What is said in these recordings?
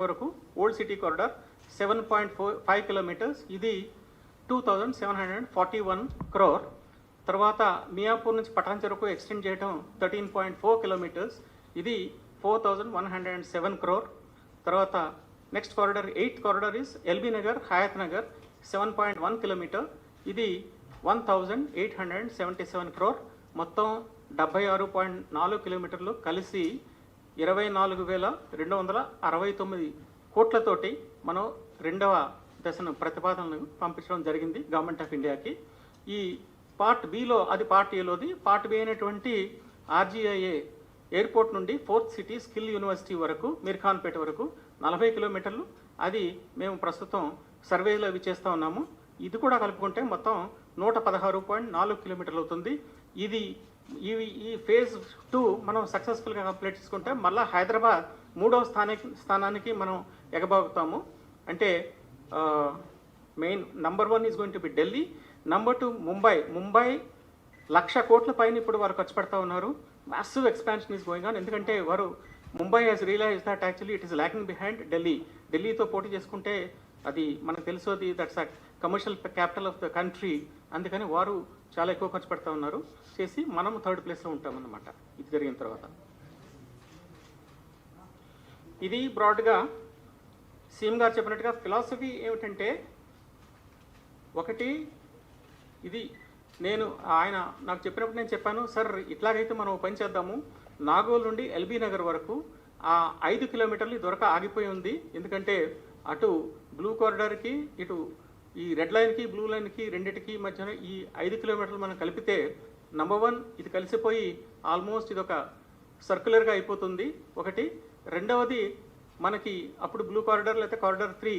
వరకు old city corridor 7.5 kilometres, ఇది 2741 crore. తర్వాత మియాపూర్ నుంచి పటాన్ చెరుకు ఎక్స్టెండ్ చేయడం 13.4 కిలోమీటర్స్, ఇది 4107 crore. తర్వాత next corridor 8th corridor is LB Nagar Hayath Nagar 7.1 kilometre, ఇది 1877 crore. మొత్తం 76.4 కిలోమీటర్లు కలిసి 24,269 కోట్లతోటి మనం రెండవ దశను ప్రతిపాదనలు పంపించడం జరిగింది గవర్నమెంట్ ఆఫ్ ఇండియాకి. ఈ పార్ట్ బిలో, అది పార్ట్ ఏలోది, పార్ట్ బి అయినటువంటి ఆర్జీఐఏ ఎయిర్పోర్ట్ నుండి 4th సిటీ స్కిల్ యూనివర్సిటీ వరకు మీర్ఖాన్పేట వరకు 40 కిలోమీటర్లు, అది మేము ప్రస్తుతం సర్వేలో అవి చేస్తూ ఉన్నాము. ఇది కూడా కలుపుకుంటే మొత్తం 116.4 కిలోమీటర్లు అవుతుంది. ఇది ఈ ఫేజ్ 2 మనం సక్సెస్ఫుల్గా కంప్లీట్ చేసుకుంటే మళ్ళీ హైదరాబాద్ 3వ స్థానానికి మనం ఎగబాగుతాము. అంటే main number 1 is going to be Delhi, number 2 Mumbai. 1,00,000 కోట్ల పైన ఇప్పుడు వారు ఖర్చు పెడతా ఉన్నారు. Massive expansion is going on. ఎందుకంటే వారు Mumbai has realise that actually it is lacking behind Delhi. ఢిల్లీతో పోటీ చేసుకుంటే అది మనకు తెలుసు, అది that's a commercial capital of the country. అందుకని వారు చాలా ఎక్కువ ఖర్చు పెడతా ఉన్నారు చేసి మనం 3rd ప్లేస్లో ఉంటామన్నమాట ఇది జరిగిన తర్వాత. ఇది బ్రాడ్గా సీఎం గారు చెప్పినట్టుగా ఫిలాసఫీ ఏమిటంటే, ఒకటి ఇది నేను ఆయన నాకు చెప్పినప్పుడు నేను చెప్పాను, సార్ ఇట్లాగైతే మనం పని చేద్దాము, నాగోల్ నుండి ఎల్బీ నగర్ వరకు ఆ 5 కిలోమీటర్లు ఇదివరకు ఆగిపోయి ఉంది. ఎందుకంటే అటు బ్లూ కారిడార్కి, ఇటు ఈ రెడ్ లైన్కి బ్లూ లైన్కి రెండింటికి మధ్యన ఈ 5 కిలోమీటర్లు మనం కలిపితే నంబర్ 1 ఇది కలిసిపోయి ఆల్మోస్ట్ ఇది ఒక సర్క్యులర్గా అయిపోతుంది ఒకటి. రెండవది మనకి అప్పుడు బ్లూ కారిడార్ లేకపోతే కారిడార్ 3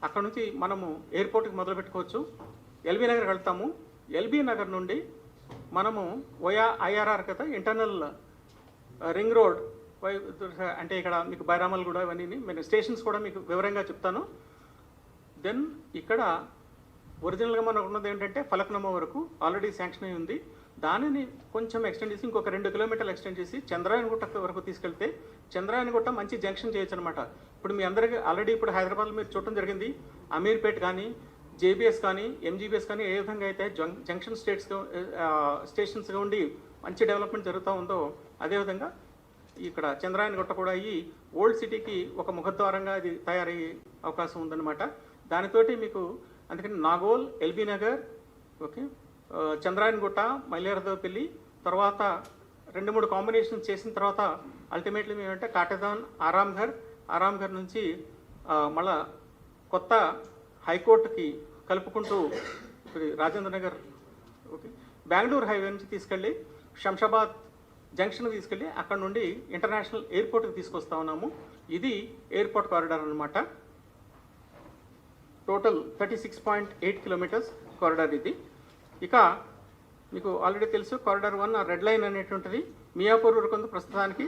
అక్కడ నుంచి మనము ఎయిర్పోర్ట్కి మొదలు పెట్టుకోవచ్చు. ఎల్బీ నగర్ వెళ్తాము. ఎల్బీ నగర్ నుండి మనము ఓయా ఐఆర్ఆర్ కదా, ఇంటర్నల్ రింగ్ రోడ్, అంటే ఇక్కడ మీకు బైరామల్ కూడా ఇవన్నీ నేను స్టేషన్స్ కూడా మీకు వివరంగా చెప్తాను. దెన్ ఇక్కడ ఒరిజినల్గా మనకు ఉన్నది ఏంటంటే ఫలక్నుమా వరకు ఆల్రెడీ శాంక్షన్ అయి ఉంది. దానిని కొంచెం ఎక్స్టెండ్ చేసి ఇంకొక 2 కిలోమీటర్లు ఎక్స్టెండ్ చేసి చంద్రాయనగుట్ట వరకు తీసుకెళ్తే చంద్రాయనగుట్ట మంచి జంక్షన్ చేయొచ్చు అనమాట. ఇప్పుడు మీ అందరికీ ఆల్రెడీ ఇప్పుడు హైదరాబాద్లో మీరు చూడటం జరిగింది, అమీర్పేట్ కానీ, జేబీఎస్ కానీ, ఎంజీబీఎస్ కానీ ఏ విధంగా అయితే జంక్షన్ స్టేషన్స్గా ఉండి మంచి డెవలప్మెంట్ జరుగుతూ ఉందో, అదేవిధంగా ఇక్కడ చంద్రాయనగుట్ట కూడా ఈ ఓల్డ్ సిటీకి ఒక ముఖద్వారంగా అది తయారయ్యే అవకాశం ఉందన్నమాట. దానితోటి మీకు అందుకని నాగోల్, ఎల్బీ నగర్, ఓకే, చంద్రాయనగుట్ట, మైలేరదోపల్లి, తర్వాత 2-3 కాంబినేషన్స్ చేసిన తర్వాత అల్టిమేట్లీ మేమంటే కాటేదాన్, ఆరాంఘర్ నుంచి మళ్ళా కొత్త హైకోర్టుకి కలుపుకుంటూ రాజేంద్ర నగర్, ఓకే, బెంగళూరు హైవే నుంచి తీసుకెళ్ళి శంషాబాద్ జంక్షన్ తీసుకెళ్ళి అక్కడ నుండి ఇంటర్నేషనల్ ఎయిర్పోర్ట్కి తీసుకొస్తా ఉన్నాము. ఇది ఎయిర్పోర్ట్ కారిడార్ అనమాట. టోటల్ 36.8 కిలోమీటర్స్ కారిడార్ ఇది. ఇక మీకు ఆల్రెడీ తెలుసు కారిడార్ 1 రెడ్ లైన్ అనేటువంటిది మియాపూర్ వరకు ఉంది ప్రస్తుతానికి.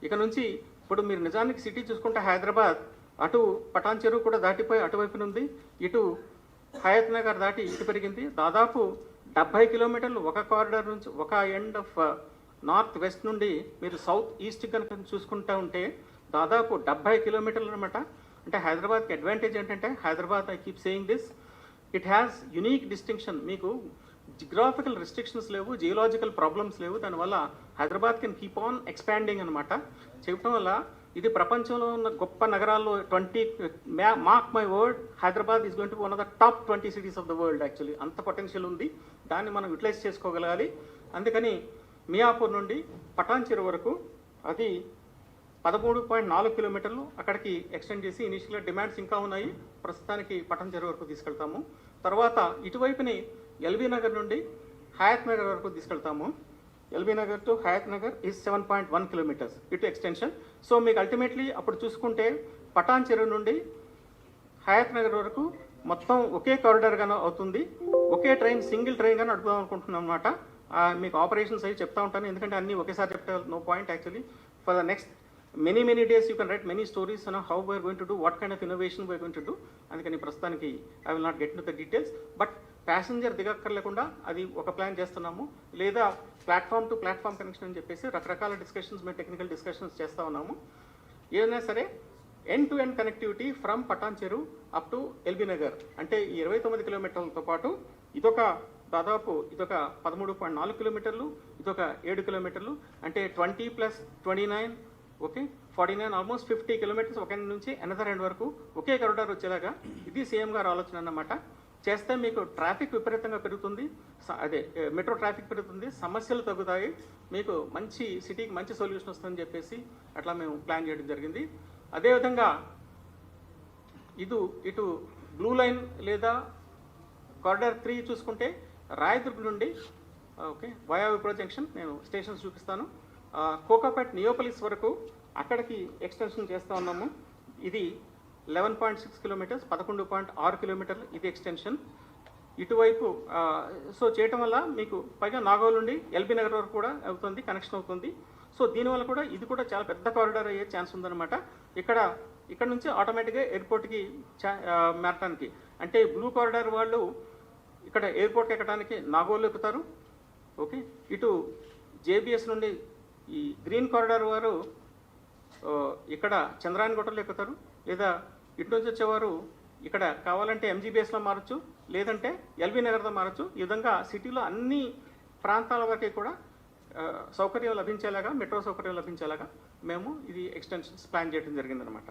ఇక నుంచి ఇప్పుడు మీరు నిజానికి సిటీ చూసుకుంటే హైదరాబాద్ అటు పటాన్ చెరువు కూడా దాటిపోయి అటువైపున ఉంది, ఇటు హయత్ నగర్ దాటి ఇటు పెరిగింది. దాదాపు 70 కిలోమీటర్లు ఒక కారిడార్ నుంచి, ఒక ఎండ్ ఆఫ్ నార్త్ వెస్ట్ నుండి మీరు సౌత్ ఈస్ట్ కనుక చూసుకుంటూ ఉంటే దాదాపు 70 కిలోమీటర్లు అనమాట. అంటే హైదరాబాద్కి అడ్వాంటేజ్ ఏంటంటే, Hyderabad I keep saying this, it has unique distinction. మీకు జియోగ్రాఫికల్ రిస్ట్రిక్షన్స్ లేవు, జియోలాజికల్ ప్రాబ్లమ్స్ లేవు. దానివల్ల Hyderabad can keep on expanding అనమాట. చెప్పడం వల్ల ఇది ప్రపంచంలో ఉన్న గొప్ప నగరాల్లో mark my word, Hyderabad is going to one of the top 20 cities of the world. Actually అంత పొటెన్షియల్ ఉంది, దాన్ని మనం యూటిలైజ్ చేసుకోగలగాలి. అందుకని మియాపూర్ నుండి పటాన్ చెరువు వరకు అది 13.4 కిలోమీటర్లు అక్కడికి ఎక్స్టెండ్ చేసి ఇనిషియల్గా డిమాండ్స్ ఇంకా ఉన్నాయి, ప్రస్తుతానికి పటాన్ చెరువు వరకు తీసుకెళ్తాము. తర్వాత ఇటువైపుని ఎల్బీ నగర్ నుండి హయత్ నగర్ వరకు తీసుకెళ్తాము. LB Nagar to Hayath Nagar is 7.1 kilometres ఇటు ఎక్స్టెన్షన్. సో మీకు అల్టిమేట్లీ అప్పుడు చూసుకుంటే పటాన్ చెరువు నుండి హయత్ నగర్ వరకు మొత్తం ఒకే కారిడార్గానే అవుతుంది. ఒకే ట్రైన్, సింగిల్ ట్రైన్గా నడుపుదాం అనుకుంటున్నాం అనమాట. మీకు ఆపరేషన్స్ అవి చెప్తా ఉంటాను, ఎందుకంటే అన్నీ ఒకేసారి చెప్తే no point actually. For the next many days you can write many stories on how we are going to do, what kind of innovation we are going to do. అందుకని ప్రస్తుతానికి I will not get into the details, but passenger దిగక్కర్లేకుండా అది ఒక plan చేస్తున్నాము, లేదా platform to platform connection అని చెప్పేసి రకరకాల డిస్కషన్స్, మేము టెక్నికల్ డిస్కషన్స్ చేస్తూ ఉన్నాము. ఏదైనా సరే end to end connectivity from Patancheru up to LB Nagar. అంటే ఈ 29 కిలోమీటర్లతో పాటు ఇదొక 13.4 కిలోమీటర్లు, ఇదొక 7 కిలోమీటర్లు, అంటే 20 + 29, ఓకే 49, ఆల్మోస్ట్ 50 కిలోమీటర్స్ ఒక ఎండ్ నుంచి అనదర్ ఎండ్ వరకు ఒకే కారిడార్ వచ్చేలాగా ఇది సీఎం గారు ఆలోచన అన్నమాట. చేస్తే మీకు ట్రాఫిక్ విపరీతంగా పెరుగుతుంది, మెట్రో ట్రాఫిక్ పెరుగుతుంది, సమస్యలు తగ్గుతాయి, మీకు మంచి సిటీకి మంచి సొల్యూషన్ వస్తుందని చెప్పేసి అట్లా మేము ప్లాన్ చేయడం జరిగింది. అదేవిధంగా ఇటు బ్లూ లైన్ లేదా కారిడార్ 3 చూసుకుంటే రాయదుర్గ్ నుండి ఓకే వయా విప్రో జంక్షన్, నేను స్టేషన్స్ చూపిస్తాను, కోకాపేట్ నియోపలిస్ వరకు అక్కడికి ఎక్స్టెన్షన్ చేస్తూ ఉన్నాము. ఇది 11.6 కిలోమీటర్స్, 11.6 కిలోమీటర్లు ఇది ఎక్స్టెన్షన్. ఇటువైపు సో చేయటం వల్ల మీకు పైగా నాగోల్ నుండి ఎల్బీ నగర్ వరకు కూడా అవుతుంది, కనెక్షన్ అవుతుంది. సో దీనివల్ల కూడా ఇది కూడా చాలా పెద్ద కారిడార్ అయ్యే ఛాన్స్ ఉందన్నమాట. ఇక్కడ నుంచి ఆటోమేటిక్గా ఎయిర్పోర్ట్కి మారటానికి, అంటే బ్లూ కారిడార్ వాళ్ళు ఇక్కడ ఎయిర్పోర్ట్కి ఎక్కడానికి నాగోల్ ఎక్కుతారు, ఓకే. ఇటు జేబీఎస్ నుండి ఈ గ్రీన్ కారిడార్ వారు ఇక్కడ చంద్రాయన్ గుట్టలు ఎక్కుతారు, లేదా ఇటు నుంచి వచ్చేవారు ఇక్కడ కావాలంటే ఎంజీబీఎస్లో మారచ్చు, లేదంటే ఎల్బీ నగర్లో మారచ్చు. ఈ విధంగా సిటీలో అన్ని ప్రాంతాల వరకు కూడా సౌకర్యం లభించేలాగా, మెట్రో సౌకర్యం లభించేలాగా మేము ఇది ఎక్స్టెన్షన్స్ ప్లాన్ చేయడం జరిగిందనమాట.